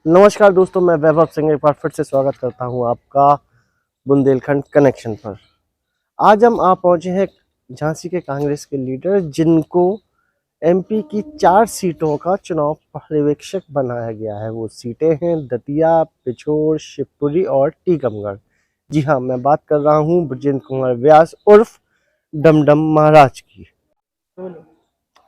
नमस्कार दोस्तों, मैं वैभव सिंह एक बार फिर से स्वागत करता हूं आपका बुंदेलखंड कनेक्शन पर। आज हम पहुंचे हैं झांसी के कांग्रेस के लीडर जिनको एमपी की 4 सीटों का चुनाव पर्यवेक्षक बनाया गया है। वो सीटें हैं दतिया, पिछोर, शिवपुरी और टीकमगढ़। जी हाँ, मैं बात कर रहा हूं बृजेंद्र कुमार व्यास उर्फ डमडम महाराज की।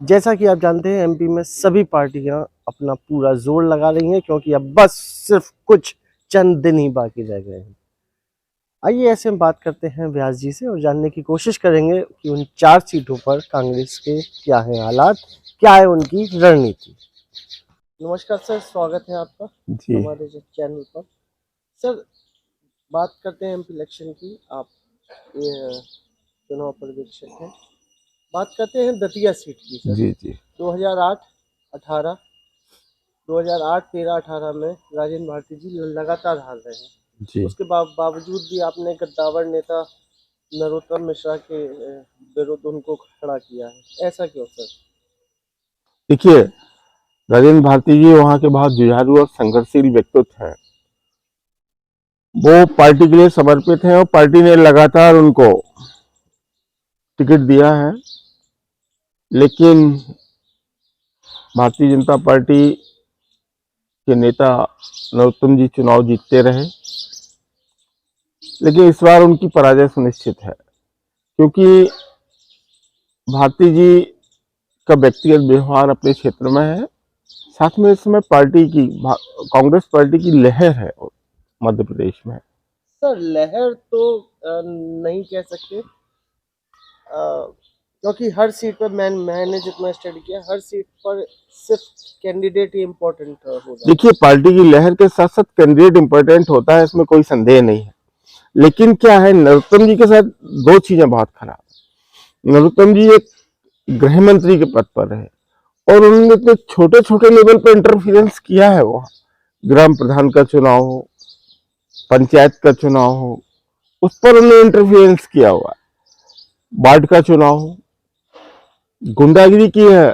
जैसा कि आप जानते हैं, एमपी में सभी पार्टियां अपना पूरा जोर लगा रही हैं क्योंकि अब बस सिर्फ कुछ चंद दिन ही बाकी रह गए हैं। आइए ऐसे हम बात करते हैं व्यास जी से और जानने की कोशिश करेंगे कि उन 4 सीटों पर कांग्रेस के क्या हैं हालात, क्या है उनकी रणनीति। नमस्कार सर, स्वागत है आपका जी। हमारे चैनल पर। सर, बात करते हैं एमपी इलेक्शन की। आप ये चुनाव पर्यवेक्षक हैं। बात करते हैं दतिया सीट की सर। जी, जी। 2008, 18, 2008, 13, 18 में राजेंद्र भारती जी लगातार हार रहे हैं। जी। उसके बावजूद भी आपने गद्दावर नेता नरोत्तम मिश्रा के विरुद्ध उनको खड़ा किया है, ऐसा क्यों सर? देखिए, राजेंद्र भारती जी वहाँ के बहुत जुझारू और संघर्षशील व्यक्तित्व हैं। वो पार्टी के लिए समर्पित हैं और पार्टी ने लगातार उनको टिकट दिया है। लेकिन भारतीय जनता पार्टी के नेता नरोत्तम जी चुनाव जीतते रहे, लेकिन इस बार उनकी पराजय सुनिश्चित है, क्योंकि भारती जी का व्यक्तिगत व्यवहार अपने क्षेत्र में है। साथ में इस समय पार्टी की कांग्रेस पार्टी की लहर है मध्य प्रदेश में। सर, लहर तो नहीं कह सकते, क्योंकि हर सीट पर मैंने जितना स्टडी किया, हर सीट पर सिर्फ कैंडिडेट ही इम्पोर्टेंट हो जाता है। देखिए, पार्टी की लहर के साथ साथ कैंडिडेट इंपॉर्टेंट होता है, इसमें कोई संदेह नहीं है। लेकिन क्या है, नरोत्तम जी के साथ दो चीजें बहुत खराब है। नरोत्तम जी एक गृह मंत्री के पद पर रहे और उन्होंने इतने छोटे छोटे लेवल पर इंटरफियरेंस किया है। वहाँ ग्राम प्रधान का चुनाव हो, पंचायत का चुनाव हो, उस पर उन्होंने इंटरफियरेंस किया हुआ है। वार्ड का चुनाव हो, गुंडागिरी की है।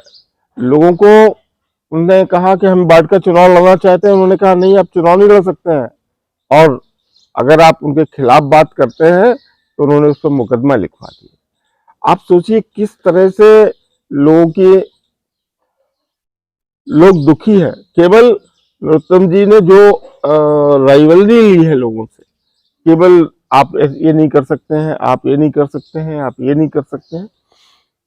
लोगों को उन्होंने कहा कि हम वार्ड का चुनाव लड़ना चाहते हैं, उन्होंने कहा नहीं, आप चुनाव नहीं लड़ सकते हैं। और अगर आप उनके खिलाफ बात करते हैं तो उन्होंने उस पर मुकदमा लिखवा दिया। आप सोचिए किस तरह से लोगों की लोग दुखी है। केवल नरोत्तम जी ने जो राइवलरी ली है लोगों से, केवल आप ये नहीं कर सकते हैं, आप ये नहीं कर सकते हैं, आप ये नहीं कर सकते हैं,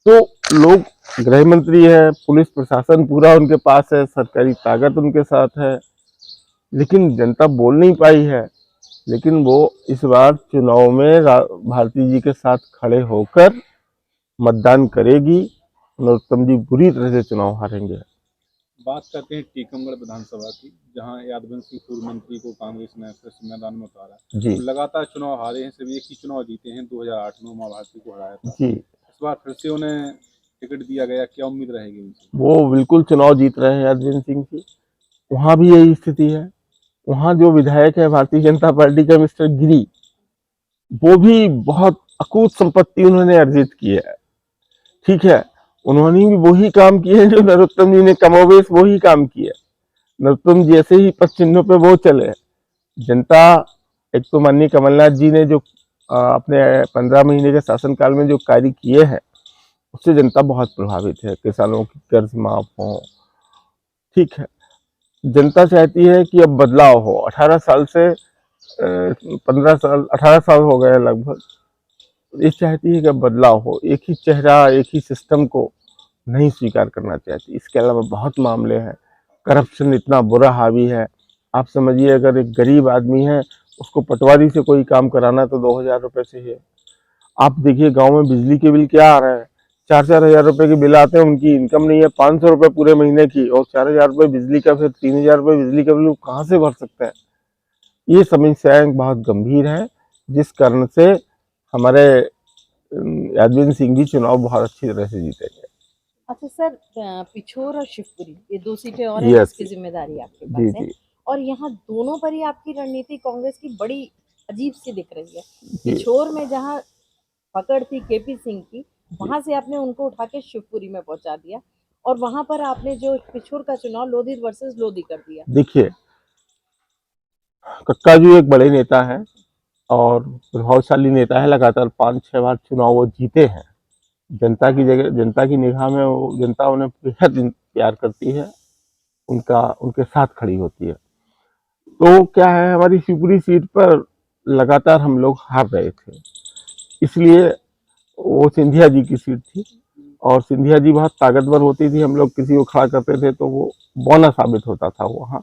तो लोग, गृह मंत्री है, पुलिस प्रशासन पूरा उनके पास है, सरकारी ताकत उनके साथ है, लेकिन जनता बोल नहीं पाई है। लेकिन वो इस बार चुनाव में भारती जी के साथ खड़े होकर मतदान करेगी। नरोत्तम जी बुरी तरह से चुनाव हारेंगे। बात करते हैं टीकमगढ़ विधानसभा की, जहां यादवंश सिंह पूर्व मंत्री को कांग्रेस ने फिर से मैदान में उतारा। जी। तो लगातार चुनाव हारे हैं, सिर्फ एक ही चुनाव जीते हैं, 2008 में उमा भारती को हराया था। जी। इस बार फिर से उन्हें टिकट दिया गया, क्या उम्मीद रहेगी उनसे? वो बिल्कुल चुनाव जीत रहे हैं यादवंश सिंह जी। वहां भी यही स्थिति है। वहां जो विधायक है भारतीय जनता पार्टी का मिस्टर गिरी, वो भी बहुत अकूत संपत्ति उन्होंने अर्जित की है। ठीक है, उन्होंने भी वही काम किए हैं जो नरोत्तम जी ने कमोबेश वही काम किए। नरोत्तम जी ऐसे ही पद चिन्हों पे वो चले। जनता, एक तो माननीय कमलनाथ जी ने जो अपने 15 महीने के शासनकाल में जो कार्य किए हैं, उससे जनता बहुत प्रभावित है। किसानों की कर्ज माफ हो, ठीक है, जनता चाहती है कि अब बदलाव हो। 18 साल से 15 साल 18 साल हो गए लगभग, ये चाहती है कि अब बदलाव हो। एक ही चेहरा, एक ही सिस्टम को नहीं स्वीकार करना चाहती। इसके अलावा बहुत मामले हैं। करप्शन इतना बुरा हावी है। आप समझिए, अगर एक गरीब आदमी है, उसको पटवारी से कोई काम कराना तो 2000 रुपये से है। आप देखिए गांव में बिजली के बिल क्या आ रहे हैं, 4-4 हजार रुपये के बिल आते हैं। उनकी इनकम नहीं है 500 रुपये पूरे महीने की, और 4000 रुपये बिजली का, फिर 3000 रुपये बिजली का बिल कहाँ से भर सकते हैं। ये समस्याएं बहुत गंभीर है, जिस कारण से हमारे यादवंश सिंह जी चुनाव बहुत अच्छी तरह से जीतेंगे। अच्छा सर, पिछोर और शिवपुरी ये 2 सीटें और हैं यस। जिसकी जिम्मेदारी आपके जी, पास है। जी, और यहाँ दोनों पर ही आपकी रणनीति कांग्रेस की बड़ी अजीब सी दिख रही है। जी। पिछोर में जहाँ पकड़ थी केपी सिंह की, वहां से आपने उनको उठा के शिवपुरी में पहुंचा दिया, और वहां पर आपने जो पिछोर का चुनाव लोधी वर्सेस लोधी कर दिया। देखिए, कक्काजू एक बड़े नेता हैं और प्रभावशाली नेता है। लगातार 5-6 बार चुनाव वो जीते हैं। जनता की जगह, जनता की निगाह में वो, जनता उन्हें बेहद प्यार करती है, उनके साथ खड़ी होती है। तो क्या है, हमारी शिवपुरी सीट पर लगातार हम लोग हार रहे थे, इसलिए वो सिंधिया जी की सीट थी और सिंधिया जी बहुत ताकतवर होती थी। हम लोग किसी को खड़ा करते थे तो वो बौना साबित होता था वहाँ।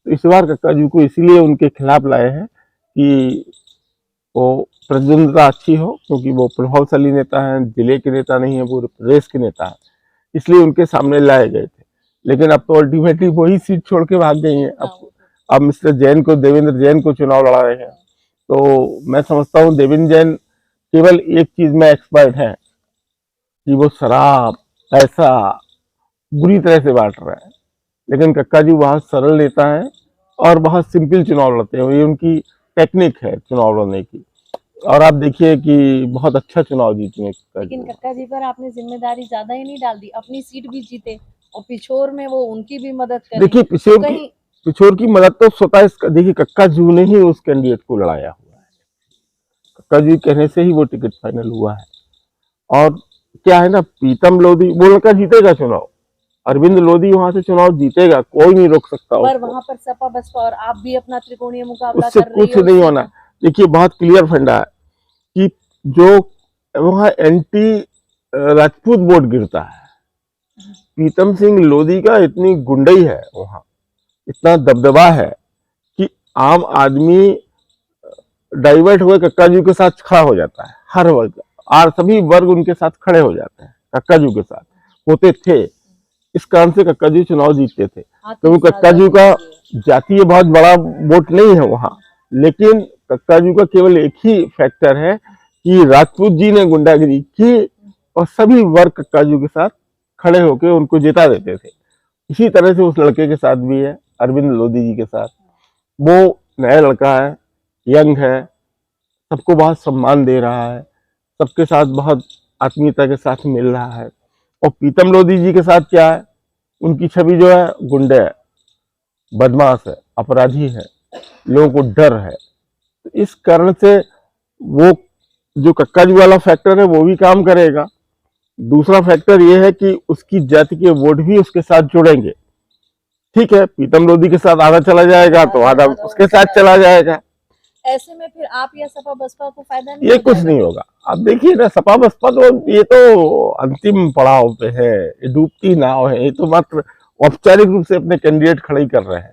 तो इस बार कक्काजू को इसलिए उनके खिलाफ लाए हैं कि वो प्रतिद्वंदिता अच्छी हो, क्योंकि वो प्रभावशाली नेता हैं, जिले के नेता नहीं है, पूरे प्रदेश के नेता है, इसलिए उनके सामने लाए गए थे। लेकिन अब तो अल्टीमेटली वही सीट छोड़ के भाग गई हैं। अब मिस्टर जैन को, देवेंद्र जैन को चुनाव लड़ा रहे हैं। तो मैं समझता हूँ देवेंद्र जैन केवल एक चीज में एक्सपर्ट है कि वो शराब, पैसा बुरी तरह से बांट रहा है। लेकिन कक्काजू बहुत सरल नेता है और बहुत सिंपल चुनाव लड़ते हैं। ये उनकी टेक्निक है चुनाव लड़ने की, और आप देखिए कि बहुत अच्छा चुनाव जीते। लेकिन कक्का जी पर आपने जिम्मेदारी ज्यादा ही नहीं डाल दी, अपनी सीट भी जीते और पिछोर में वो उनकी भी मदद करी। देखिए पिछोर की मदद तो स्वतः, देखिए कक्काजू ने ही उस कैंडिडेट को लड़ाया हुआ है। कक्काजू कहने से ही वो टिकट फाइनल हुआ है। और क्या है ना, प्रीतम लोधी वो लड़का जीतेगा चुनाव, अरविंद लोधी वहां से चुनाव जीतेगा, कोई नहीं रोक सकता पर उसको। वहां पर सपा बसपा और आप भी अपना त्रिकोणीय मुकाबला उससे कर रही कुछ हो। नहीं होना। देखिए बहुत क्लियर फंडा है कि जो वहां एंटी राजपूत वोट गिरता है, प्रीतम सिंह लोधी का इतनी गुंडई है वहां, इतना दबदबा है कि आम आदमी डाइवर्ट हुए कक्काजू के साथ खड़ा हो जाता है। हर वर्ग और सभी वर्ग उनके साथ खड़े हो जाते हैं, कक्काजू के साथ होते थे। इस कारण से कक्काजू चुनाव जीतते थे, क्योंकि कक्काजू का जातीय बहुत बड़ा वोट नहीं है वहां। लेकिन कक्काजू का केवल एक ही फैक्टर है कि राजपूत जी ने गुंडागिरी की और सभी वर्ग कक्काजू के साथ खड़े होकर उनको जिता देते थे। इसी तरह से उस लड़के के साथ भी है, अरविंद लोधी जी के साथ। वो नया लड़का है, यंग है, सबको बहुत सम्मान दे रहा है, सबके साथ बहुत आत्मीयता के साथ मिल रहा है। और प्रीतम लोधी जी के साथ क्या है, उनकी छवि जो है गुंडे है, बदमाश है, अपराधी है, लोगों को डर है। तो इस कारण से वो जो कक्काजू वाला फैक्टर है वो भी काम करेगा। दूसरा फैक्टर ये है कि उसकी जाति के वोट भी उसके साथ जुड़ेंगे। ठीक है, प्रीतम लोधी के साथ आधा चला जाएगा तो आधा उसके साथ चला जाएगा। ऐसे में फिर आप या सपा बसपा को फायदा नहीं ये हो कुछ जाएगा? नहीं होगा। आप देखिए ना, सपा बसपा तो ये तो अंतिम पड़ाव पे है, ये डूबती नाव है। ये तो मात्र औपचारिक रूप से अपने कैंडिडेट खड़े कर रहे हैं,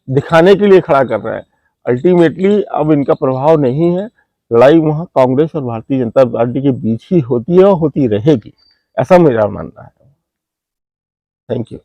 दिखाने के लिए खड़ा कर रहे हैं। अल्टीमेटली अब इनका प्रभाव नहीं है। लड़ाई वहां कांग्रेस और भारतीय जनता पार्टी के बीच ही होती है और होती रहेगी, ऐसा मेरा मानना है। Thank you.